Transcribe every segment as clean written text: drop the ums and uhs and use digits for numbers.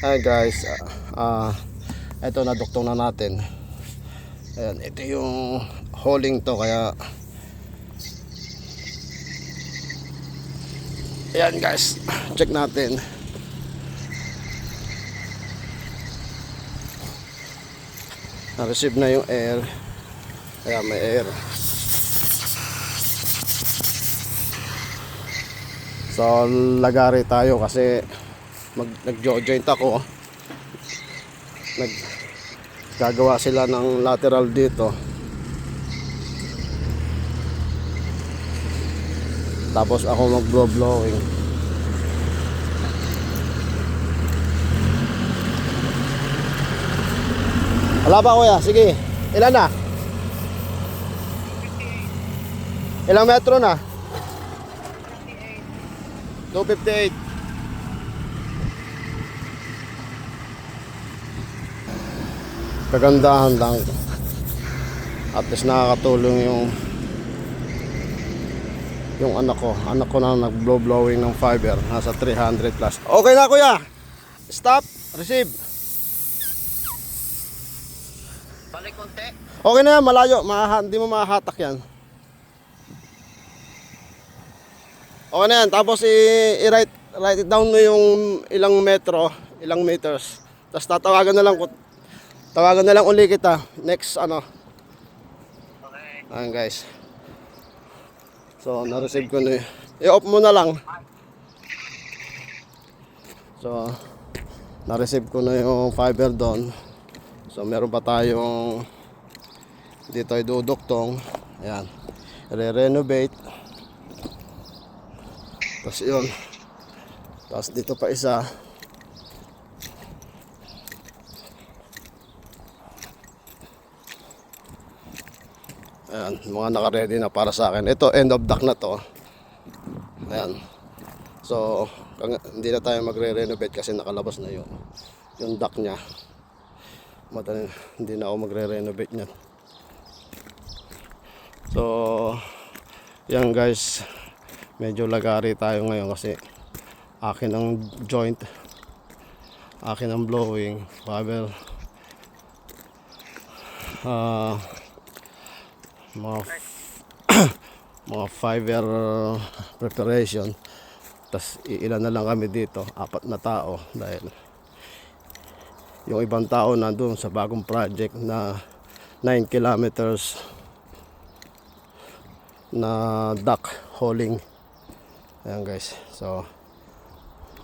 Hi guys, ito na duktong na natin. Ayan, ito yung hauling to kaya ayan guys, check natin. Na-receive na yung air. Ayan, may air. So lagari tayo kasi nag-joint ako. Gagawa sila ng lateral dito. Tapos ako mag-blowing. Wala pa kuya, sige. Ilan na? Ilang metro na? 258. Kagandahan lang. At least nakakatulong yung anak ko na nag-blowing ng fiber, nasa 300 plus. Okay na kuya. Stop, receive. Balik konti. Okay na yan, malayo, hindi mo mahahatak yan. Okay na yan, tapos write it down mo yung ilang meters. Tapos tawagan na lang uli kita next Okay. Ayan guys. So na-receive ko na i-off mo na lang. So na-receive ko na yung fiber doon. So meron pa tayong dito ay duduktong. Ayan, re-renovate. Tapos yun. Tapos dito pa isa. Ayan, mga naka-ready na para sa akin. Ito, end of dock na to. Ayan. So, hindi na tayo magre-renovate kasi nakalabas na yung dock niya. Hindi na ako magre-renovate niyan. So, yan guys. Medyo lagari tayo ngayon kasi akin ang joint. Akin ang blowing. Fiber. Mga fiber preparation. Tas ilan na lang kami dito, 4 na tao dahil yung ibang tao nandun sa bagong project na 9 kilometers na dock hauling. Ayan guys, so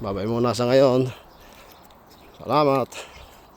babay muna sa ngayon. Salamat.